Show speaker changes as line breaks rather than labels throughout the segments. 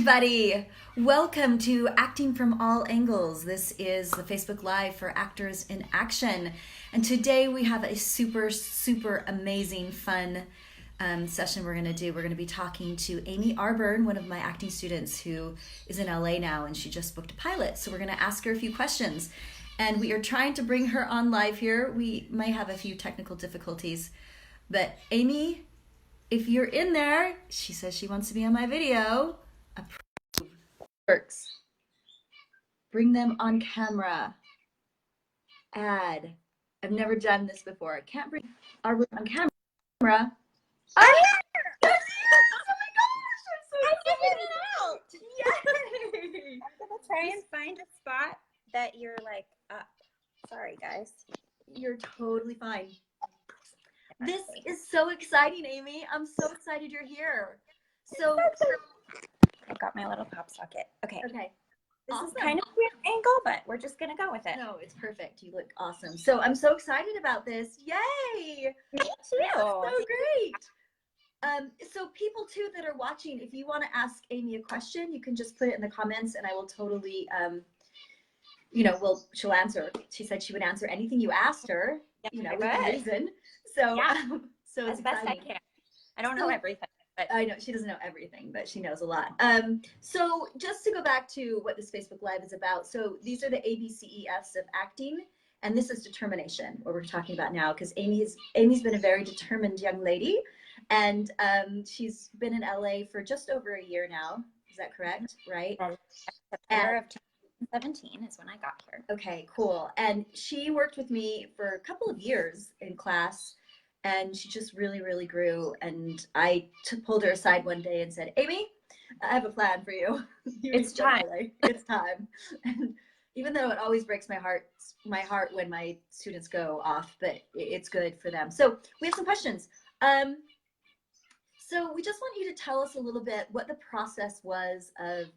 everybody. Welcome to Acting from All Angles. This is the Facebook Live for Actors in Action. And today we have a super amazing, fun session we're going to do. We're going to be talking to Amy Arburn, one of my acting students who is in LA now, and she just booked a pilot. So we're going to ask her a few questions. And we are trying to bring her on live here. We may have a few technical difficulties. But Amy, if you're in there, she says she wants to be on my video. Approve. Works. Bring them on camera. Add. I've never done this before. I can't bring Arburn on camera. Oh, yeah!
I figured it out.
Yay!
I'm gonna try and find a spot that you're like up. Sorry, guys.
You're totally fine. This is so exciting, Amy. I'm so excited you're here. So
I've got my little pop socket. Okay. This
Awesome.
is kind of a weird angle, but we're just gonna go with it.
No, it's perfect. You look awesome. So I'm so excited about this. Yay!
Me too.
So great. So people too that are watching, if you want to ask Amy a question, you can just put it in the comments and I will totally, she'll answer. She said she would answer anything you asked her, with reason. So,
yeah.
So it's
as best
exciting.
I can. I don't know everything, but
I know she doesn't know everything, but she knows a lot. So just to go back to what this Facebook Live is about. So these are the ABCEFs of acting, and this is determination, what we're talking about now, because Amy's been a very determined young lady, and she's been in LA for just over a year now. Is that correct? Right?
September of 2017 is when I got here.
Okay, cool. And she worked with me for a couple of years in class, and she just really grew. And I pulled her aside one day and said, Amy, I have a plan for you.
It's time.
It's time. And even though it always breaks my heart when my students go off, but it's good for them. So we have some questions. So we just want you to tell us a little bit what the process was of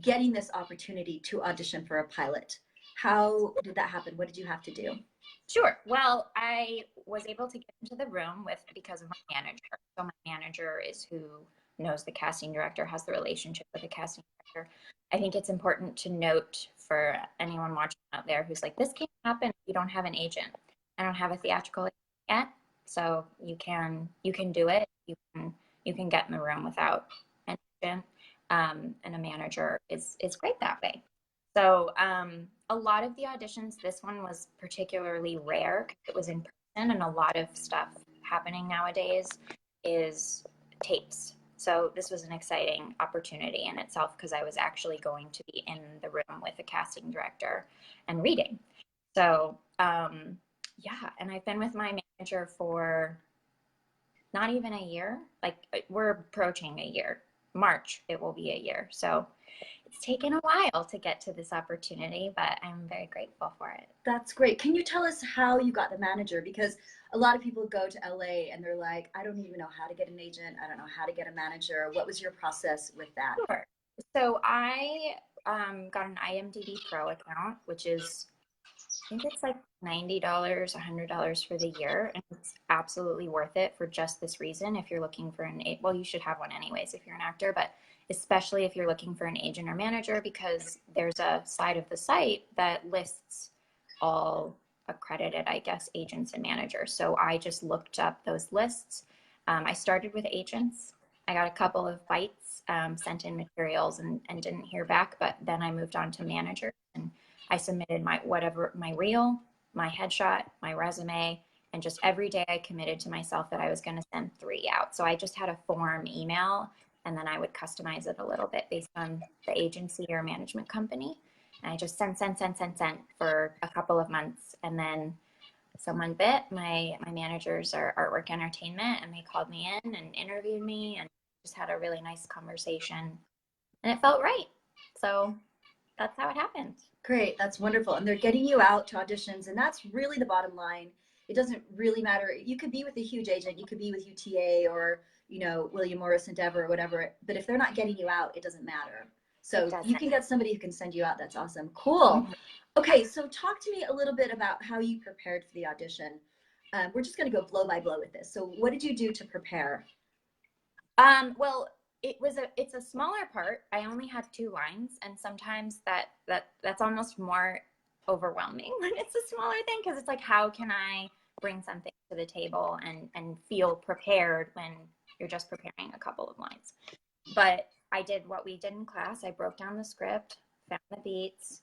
getting this opportunity to audition for a pilot. How did that happen? What did you have to do?
Sure. Well, I was able to get into the room because of my manager. So my manager is who knows the casting director, has the relationship with the casting director. I think it's important to note for anyone watching out there who's like, this can't happen if you don't have an agent. I don't have a theatrical agent yet, so you can do it. You can get in the room without an agent, and a manager is great that way. So a lot of the auditions, this one was particularly rare because it was in person, and a lot of stuff happening nowadays is tapes. So this was an exciting opportunity in itself because I was actually going to be in the room with the casting director and reading. So yeah, and I've been with my manager for not even a year. Like we're approaching a year. March, it will be a year. So it's taken a while to get to this opportunity, but I'm very grateful for it.
That's great. Can you tell us how you got the manager? Because a lot of people go to LA and they're like, I don't even know how to get an agent. I don't know how to get a manager. What was your process with that?
Sure. So I got an IMDb Pro account, which is, I think it's like $90, $100 for the year. And it's absolutely worth it for just this reason. If you're looking for well, you should have one anyways if you're an actor, but especially if you're looking for an agent or manager, because there's a side of the site that lists all accredited, I guess, agents and managers. So I just looked up those lists. I started with agents. I got a couple of bites, sent in materials and didn't hear back, but then I moved on to managers, and I submitted my reel, my headshot, my resume, and just every day I committed to myself that I was going to send 3 out. So I just had a form email, and then I would customize it a little bit based on the agency or management company. And I just sent for a couple of months. And then someone bit. My managers are Artwork Entertainment, and they called me in and interviewed me and just had a really nice conversation. And it felt right. So that's how it happened.
Great. That's wonderful. And they're getting you out to auditions, and that's really the bottom line. It doesn't really matter. You could be with a huge agent. You could be with UTA or, William Morris Endeavor or whatever. But if they're not getting you out, it doesn't matter. So you can get somebody who can send you out. That's awesome. Cool. Mm-hmm. Okay. So talk to me a little bit about how you prepared for the audition. We're just going to go blow by blow with this. So what did you do to prepare?
Well, it's a smaller part. I only had 2 lines, and sometimes that's almost more overwhelming when it's a smaller thing, because it's like, how can I bring something to the table and feel prepared when you're just preparing a couple of lines. But I did what we did in class. I broke down the script, found the beats,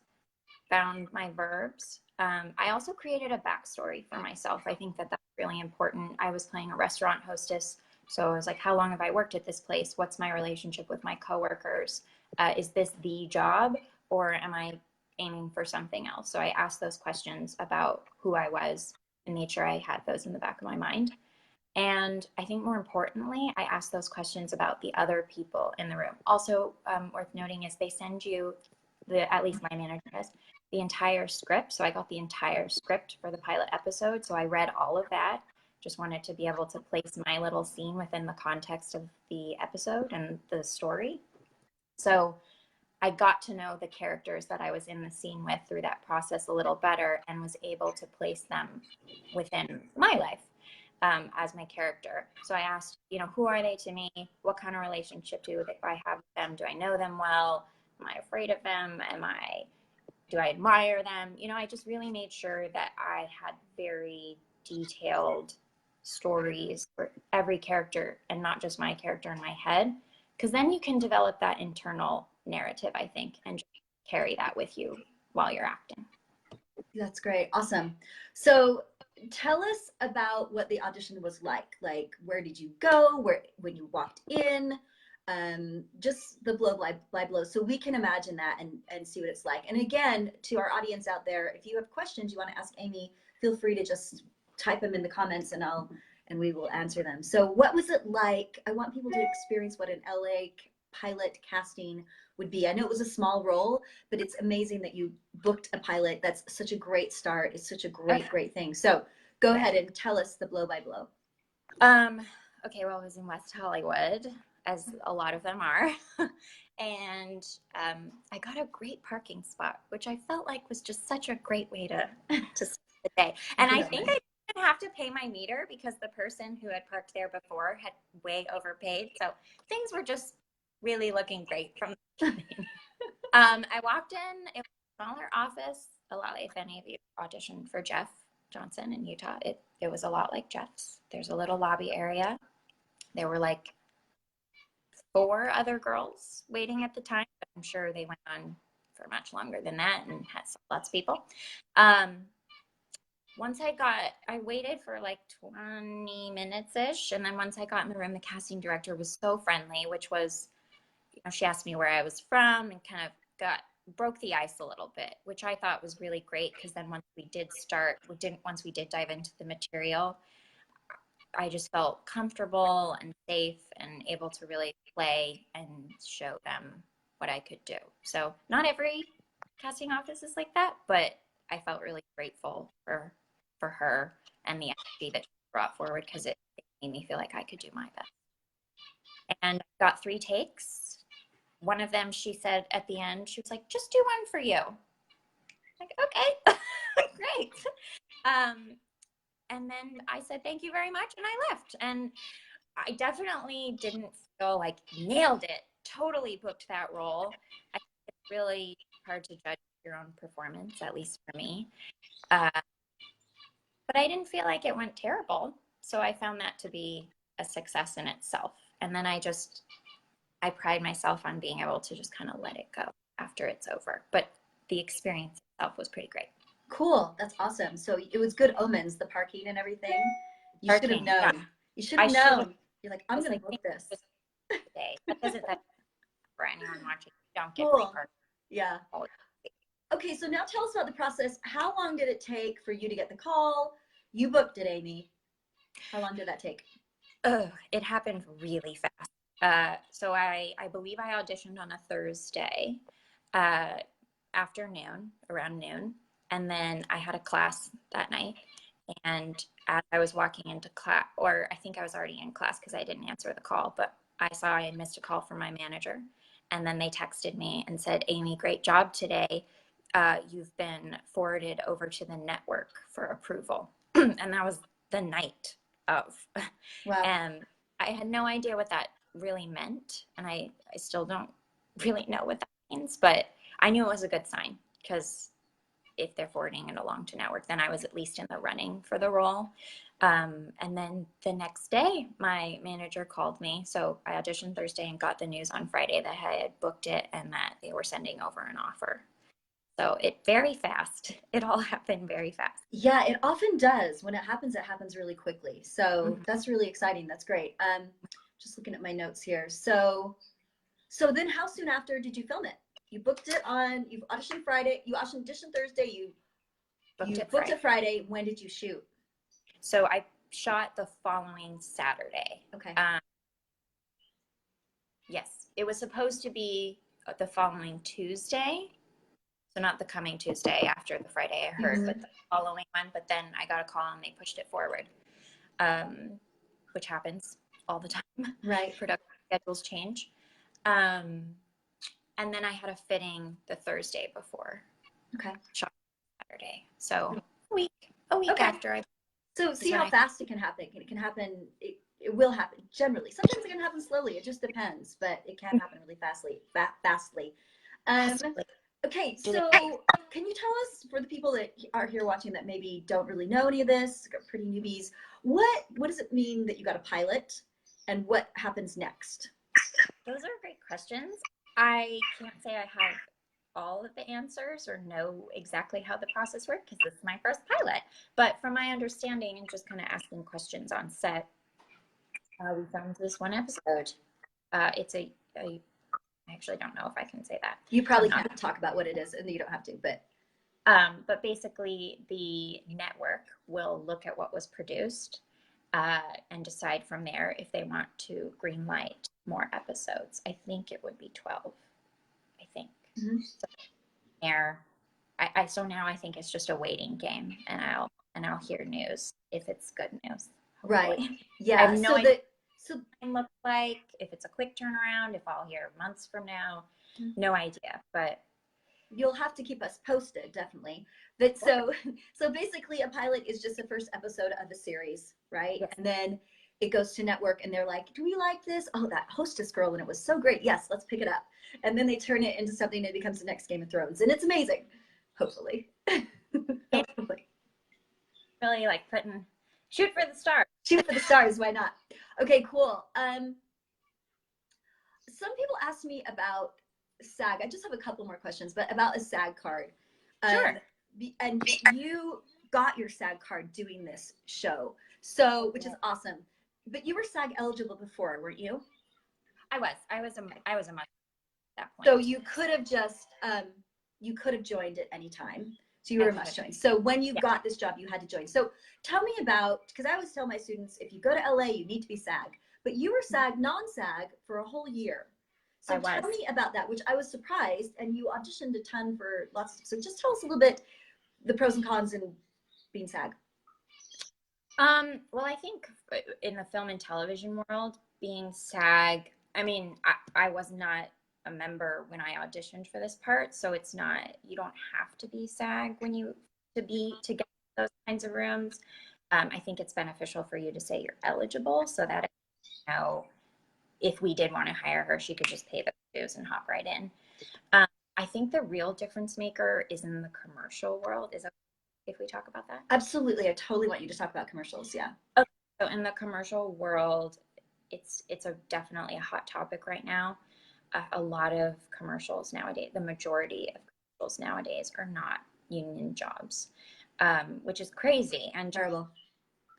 found my verbs. I also created a backstory for myself. I think that that's really important. I was playing a restaurant hostess, so I was like, how long have I worked at this place? What's my relationship with my coworkers? Is this the job, or am I aiming for something else? So I asked those questions about who I was and made sure I had those in the back of my mind. And I think more importantly, I asked those questions about the other people in the room. Also, worth noting is they send you at least my manager does, the entire script. So I got the entire script for the pilot episode. So I read all of that. Just wanted to be able to place my little scene within the context of the episode and the story. So I got to know the characters that I was in the scene with through that process a little better, and was able to place them within my life as my character. So I asked, who are they to me? What kind of relationship do I have with them? Do I know them well? Am I afraid of them? Do I admire them? I just really made sure that I had very detailed stories for every character, and not just my character in my head. Because then you can develop that internal narrative, I think, and just carry that with you while you're acting.
That's great. Awesome. So tell us about what the audition was like. Like, where did you go? When you walked in? Just the blow by blow, so we can imagine that and see what it's like. And again, to our audience out there, if you have questions you want to ask Amy, feel free to just type them in the comments, and we will answer them. So what was it like? I want people to experience what an LA pilot casting would be. I know it was a small role, but it's amazing that you booked a pilot. That's such a great start. It's such a great thing. So go ahead and tell us the blow by blow.
Okay, well, I was in West Hollywood, as a lot of them are. And I got a great parking spot, which I felt like was just such a great way to start the day. And I think I didn't have to pay my meter, because the person who had parked there before had way overpaid. So things were just really looking great from the beginning. I walked in, it was a smaller office, a lot like if any of you auditioned for Jeff Johnson in Utah. It was a lot like Jeff's. There's a little lobby area. There were like 4 other girls waiting at the time, but I'm sure they went on for much longer than that and had lots of people. Once I waited for like 20 minutes-ish, and then once I got in the room, the casting director was so friendly, which was, she asked me where I was from and kind of broke the ice a little bit, which I thought was really great, because then once we did dive into the material, I just felt comfortable and safe and able to really play and show them what I could do. So not every casting office is like that, but I felt really grateful for her and the energy that she brought forward, because it made me feel like I could do my best. And I got 3 takes. One of them, she said at the end, she was like, just do one for you. I'm like, okay, great. And then I said, thank you very much. And I left. And I definitely didn't feel like nailed it, totally booked that role. I think it's really hard to judge your own performance, at least for me. But I didn't feel like it went terrible. So I found that to be a success in itself. And then I pride myself on being able to just kind of let it go after it's over. But the experience itself was pretty great.
Cool. That's awesome. So it was good omens, the parking and everything. You should have known. Yeah. You should have known. You're like, I'm going to book this.
Today. That doesn't for anyone watching. Don't get
cool. Yeah. Okay, so now tell us about the process. How long did it take for you to get the call? You booked it, Amy. How long did that take?
Oh, it happened really fast. So I believe I auditioned on a Thursday afternoon, around noon. And then I had a class that night. And as I was walking into class, or I think I was already in class because I didn't answer the call, but I saw I had missed a call from my manager. And then they texted me and said, Amy, great job today. You've been forwarded over to the network for approval. And that was the night of.
Wow.
And I had no idea what that really meant. And I still don't really know what that means, but I knew it was a good sign because if they're forwarding it along to network, then I was at least in the running for the role. And then the next day, my manager called me. So I auditioned Thursday and got the news on Friday that I had booked it and that they were sending over an offer. So very fast. It all happened very fast.
Yeah, it often does. When it happens really quickly. So
Mhm.
that's really exciting. That's great. Just looking at my notes here. So then how soon after did you film it? You booked it on, you auditioned Friday, you auditioned Thursday,
Booked
you
it
booked
Friday.
it Friday. When did you shoot?
So I shot the following Saturday.
Okay.
Yes, it was supposed to be the following Tuesday. So not the coming Tuesday after the Friday I heard, but the following one. But then I got a call and they pushed it forward, which happens all the time.
Right.
Production schedules change. And then I had a fitting the Thursday before.
Okay.
Shot Saturday. So a week
Okay.
after I.
So see how fast it can happen. It can happen. It will happen generally. Sometimes it can happen slowly. It just depends, but it can happen really fastly. Okay, so can you tell us, for the people that are here watching that maybe don't really know any of this, pretty newbies, what does it mean that you got a pilot, and what happens next?
Those are great questions. I can't say I have all of the answers or know exactly how the process works because this is my first pilot. But from my understanding and just kind of asking questions on set, we filmed this one episode. It's I actually don't know if I can say that.
You probably can't talk about what it is, and you don't have to,
but basically the network will look at what was produced and decide from there if they want to green light more episodes. I think it would be 12. I think.
Mm-hmm.
So there, so now I think it's just a waiting game, and I'll hear news if it's good news.
Hopefully. Right. Yeah.
I have no idea what it looks like, if it's a quick turnaround, if I'll hear months from now. No idea, but
you'll have to keep us posted, definitely. But so basically a pilot is just the first episode of a series, right? Yes. And then it goes to network and they're like, do we like this? Oh, that hostess girl, and it was so great. Yes, let's pick it up. And then they turn it into something that becomes the next Game of Thrones, and it's amazing. Hopefully. Hopefully.
Really like shoot for the stars.
Shoot for the stars, why not? Okay, cool. Some people ask me about SAG. I just have a couple more questions, but about a SAG card.
Sure.
And you got your SAG card doing this show, so which is awesome. But you were SAG eligible before, weren't you?
I was a month at that point.
So you could have just joined at any time. So you were a must join. So when you got this job, you had to join. So tell me about, because I always tell my students, if you go to LA, you need to be SAG. But you were SAG, non-SAG for a whole year. So tell me about that, which I was surprised, and you auditioned a ton for lots of, so just tell us a little bit the pros and cons in being SAG.
Well, I think in the film and television world, being SAG, I mean, I was not a member when I auditioned for this part, so it's not, you don't have to be SAG to get those kinds of rooms. I think it's beneficial for you to say you're eligible so that, you know, if we did want to hire her, she could just pay the dues and hop right in. I think the real difference maker is in the commercial world. Is that if we talk about that?
Absolutely. I totally want you to talk about commercials. Yeah.
Okay. So in the commercial world, it's definitely a hot topic right now. A lot of commercials nowadays, the majority of commercials nowadays are not union jobs, which is crazy and terrible.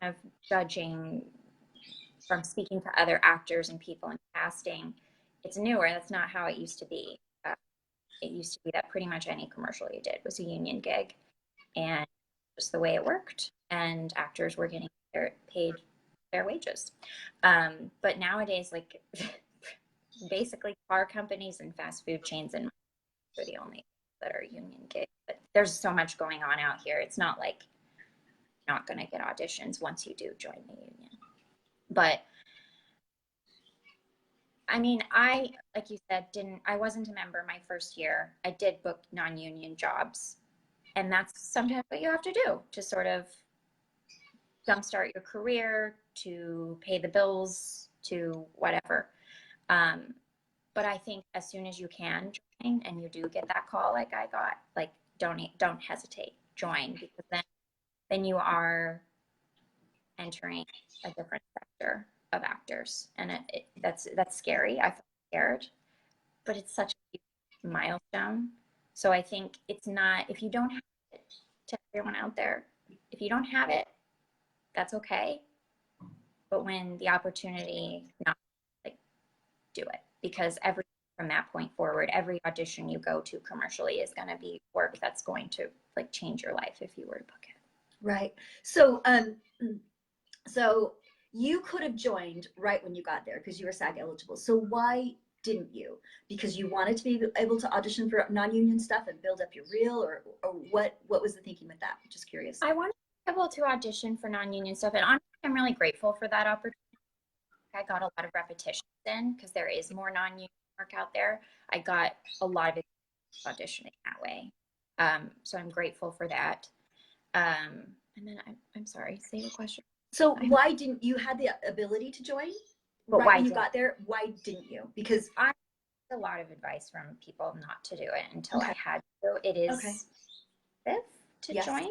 Of judging from speaking to other actors and people in casting, it's newer. That's not how it used to be. It used to be that pretty much any commercial you did was a union gig, and just the way it worked, and actors were getting paid their wages. But nowadays, like basically car companies and fast food chains and are the only that are union gigs. But there's so much going on out here. It's not like you're not going to get auditions once you do join the union. But I mean, like you said, I wasn't a member my first year. I did book non-union jobs, and that's sometimes what you have to do to sort of jumpstart your career, to pay the bills, to whatever. But I think as soon as you can join and you do get that call like I got, like don't hesitate, join, because then you are entering a different sector of actors, and that's scary. I feel scared, but it's such a huge milestone. So I think it's not, if you don't have it, to everyone out there, if you don't have it, that's okay. But when the opportunity, not like, do it, because every from that point forward, every audition you go to commercially is going to be work that's going to like change your life if you were to book it.
Right. So you could have joined right when you got there because you were SAG eligible. So why didn't you? Because you wanted to be able to audition for non-union stuff and build up your reel, or what was the thinking with that? Just curious.
I wanted to be able to audition for non-union stuff, and honestly, I'm really grateful for that opportunity. I got a lot of repetitions in because there is more non-union work out there. I got a lot of auditioning that way. So I'm grateful for that. And then I'm sorry, say your question.
So why didn't you had the ability to join
But
right
why
when you
didn't
got there? Why didn't you? Because
I had a lot of advice from people not to do it until
okay.
I had to. It is
Okay.
expensive to
Yes.
join.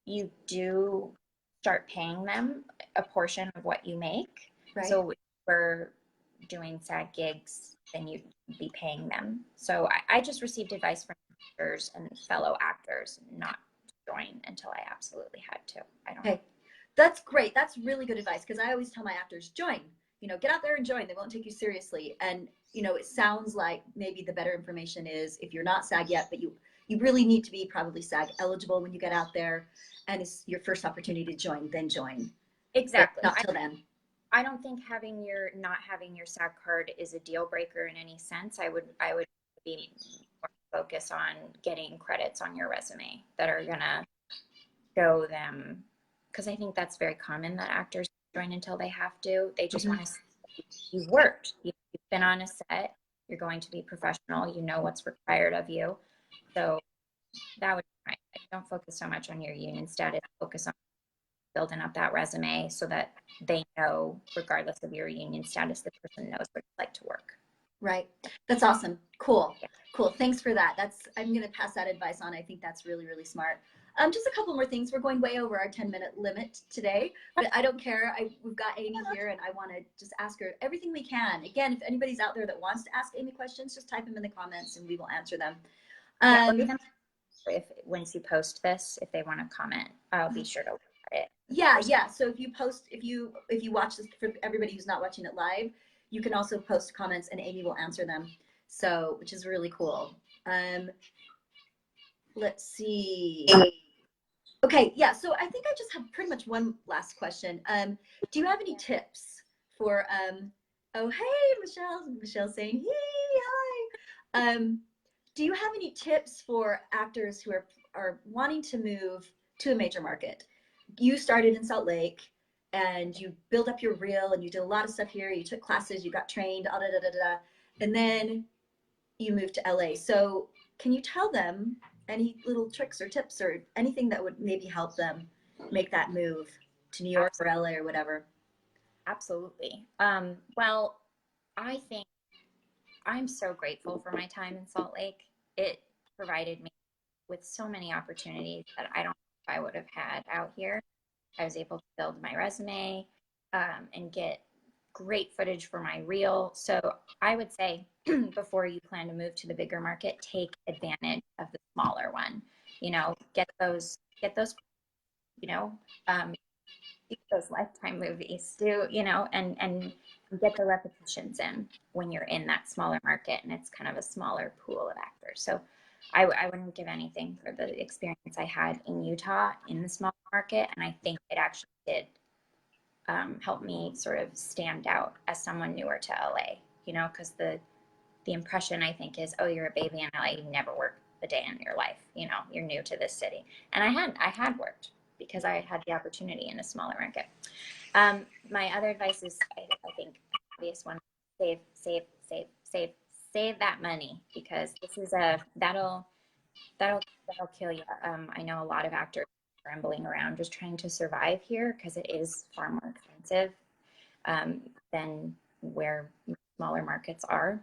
You do start paying them a portion of what you make.
Right.
So if we're doing SAG gigs, then you'd be paying them. So I just received advice from actors and fellow actors not to join until I absolutely had to. I don't.
Okay. That's great. That's really good advice because I always tell my actors, join. You know, get out there and join. They won't take you seriously. And you know, it sounds like maybe the better information is if you're not SAG yet, but you really need to be probably SAG eligible when you get out there, and it's your first opportunity to join, then join.
Exactly.
But not till then.
I don't think not having your SAG card is a deal breaker in any sense. I would be more focused on getting credits on your resume that are gonna show them, because I think that's very common that actors join until they have to. They just want to see you've worked, you've been on a set, you're going to be professional, you know what's required of you. So that would be right. Don't focus so much on your union status. Focus on building up that resume so that they know, regardless of your union status, the person knows what it's like to work.
Right. That's awesome. Cool.
Yeah.
Cool. Thanks for that. I'm going to pass that advice on. I think that's really, really smart. Just a couple more things. We're going way over our 10-minute limit today, but I don't care. We've got Amy here and I want to just ask her everything we can. Again, if anybody's out there that wants to ask Amy questions, just type them in the comments and we will answer them.
If once you post this, if they want to comment, I'll be sure to look at it.
Yeah. So if you watch this, for everybody who's not watching it live, you can also post comments and Amy will answer them. So, which is really cool. Let's see. Okay, yeah. So I think I just have pretty much one last question. Do you have any tips for? Oh, hey, Michelle. Michelle's saying, hey, hi. Do you have any tips for actors who are wanting to move to a major market? You started in Salt Lake and you built up your reel and you did a lot of stuff here. You took classes, you got trained, and then you moved to LA. So can you tell them any little tricks or tips or anything that would maybe help them make that move to New York or LA or whatever?
Absolutely. Well, I think I'm so grateful for my time in Salt Lake. It provided me with so many opportunities that I don't know if I would have had out here. I was able to build my resume and get great footage for my reel. So I would say before you plan to move to the bigger market, take advantage of the smaller one. You know, get those, those Lifetime movies, and get the repetitions in when you're in that smaller market and it's kind of a smaller pool of actors. So I wouldn't give anything for the experience I had in Utah in the small market, and I think it actually did help me sort of stand out as someone newer to LA. Because the impression I think is, oh, you're a baby in LA, you never worked a day in your life. You're new to this city, and I had worked because I had the opportunity in a smaller market. My other advice is, I think, obvious one: save that money, because this is that'll kill you. I know a lot of actors scrambling around just trying to survive here because it is far more expensive than where smaller markets are.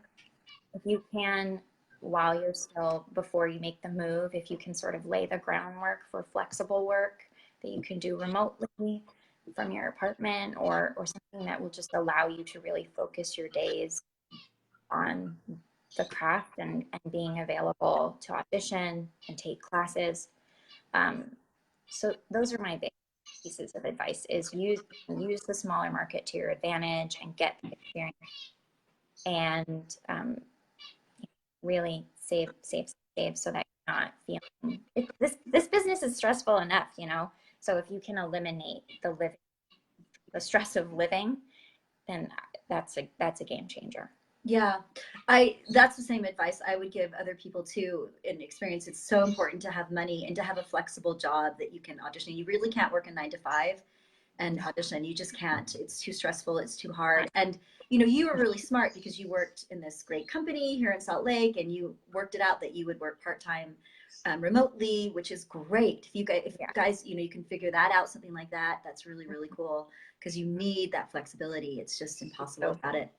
If you can, while you're still, before you make the move, if you can sort of lay the groundwork for flexible work that you can do remotely from your apartment, or something that will just allow you to really focus your days on the craft and being available to audition and take classes. So those are my big pieces of advice: is use the smaller market to your advantage and get the experience, and really save so that you're not feeling this business is stressful enough, you know. So if you can eliminate the stress of living, then that's a game changer.
Yeah, that's the same advice I would give other people too in experience. It's so important to have money and to have a flexible job that you can audition. You really can't work a 9 to 5 and audition. You just can't. It's too stressful. It's too hard. And you know, you were really smart because you worked in this great company here in Salt Lake, and you worked it out that you would work part-time remotely, which is great. If guys, you know, you can figure that out, something like that, that's really, really cool, because you need that flexibility. It's just impossible without it.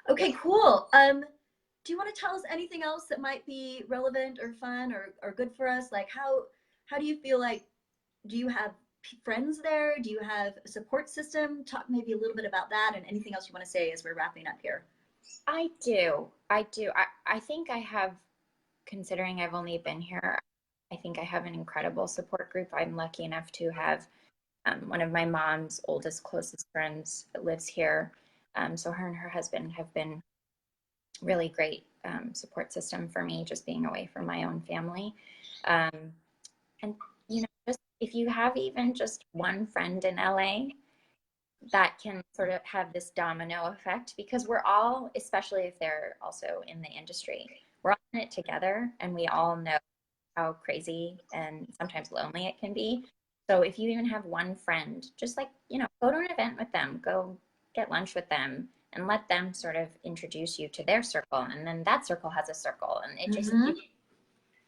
Okay, cool. Do you want to tell us anything else that might be relevant or fun or good for us? Like how do you feel like, do you have friends there? Do you have a support system? Talk maybe a little bit about that, and anything else you want to say as we're wrapping up here.
I do. I think I have, considering I've only been here, I think I have an incredible support group. I'm lucky enough to have one of my mom's oldest, closest friends lives here. So her and her husband have been really great support system for me, just being away from my own family. And, you know, just if you have even just one friend in LA, that can sort of have this domino effect, because we're all, especially if they're also in the industry, we're all in it together, and we all know how crazy and sometimes lonely it can be. So if you even have one friend, just like, you know, go to an event with them, go get lunch with them, and let them sort of introduce you to their circle, and then that circle has a circle, and it just keeps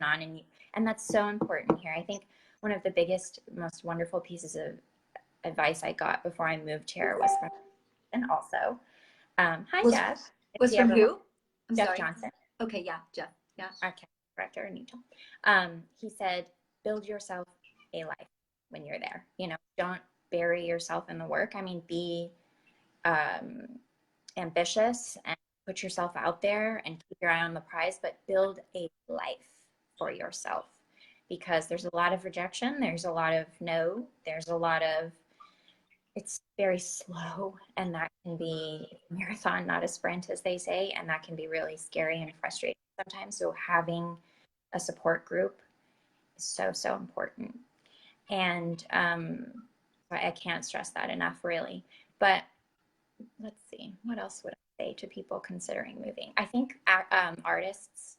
on. And that's so important here. I think one of the biggest, most wonderful pieces of advice I got before I moved here was from, and also, Jeff.
Was from who? I'm
Jeff
sorry.
Johnson.
Okay, yeah, Jeff. Yeah.
Our casting director in Utah. He said, build yourself a life when you're there. You know, don't bury yourself in the work. I mean, be ambitious and put yourself out there and keep your eye on the prize, but build a life for yourself, because there's a lot of rejection. There's a lot of no. There's a lot of, it's very slow, and that can be a marathon, not a sprint, as they say, and that can be really scary and frustrating sometimes. So having a support group is so, so important. And I can't stress that enough, really. But let's see, what else would I say to people considering moving? I think artists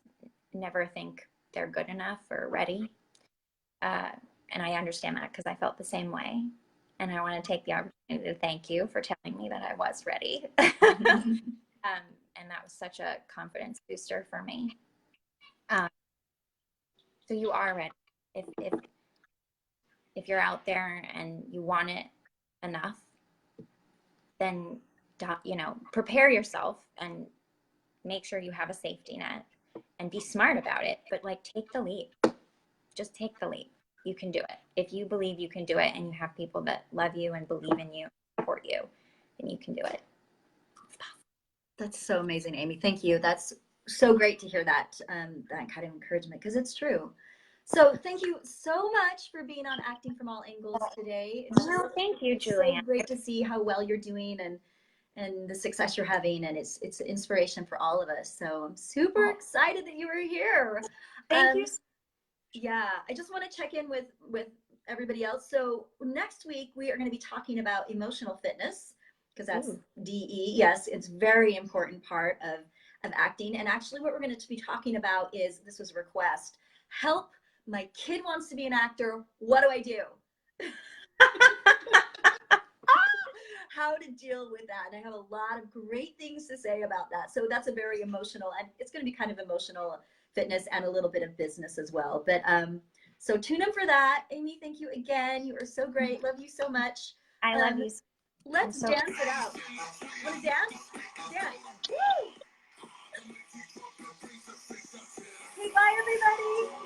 never think they're good enough or ready. And I understand that, because I felt the same way. And I want to take the opportunity to thank you for telling me that I was ready. And that was such a confidence booster for me. So you are ready. If you're out there and you want it enough, then, you know, prepare yourself and make sure you have a safety net and be smart about it. But like, take the leap. Just take the leap. You can do it. If you believe you can do it, and you have people that love you and believe in you, support you, then you can do it.
That's so amazing, Amy. Thank you. That's so great to hear that kind of encouragement, because it's true. So thank you so much for being on Acting from All Angles today.
No, thank you, Julianne.
So great to see how well you're doing and the success you're having, and it's an inspiration for all of us. So I'm super excited that you were here.
Thank you.
Yeah, I just want to check in with everybody else. So next week we are going to be talking about emotional fitness, because that's DE. Yes, it's very important part of acting. And actually what we're going to be talking about is, this was a request, help, my kid wants to be an actor. What do I do? How to deal with that. And I have a lot of great things to say about that. So that's a very emotional, and it's going to be kind of emotional fitness and a little bit of business as well. But so tune in for that. Amy, thank you again. You are so great. Love you so much.
I love you.
Let's dance it out. Want to dance? Dance. Woo!
everybody.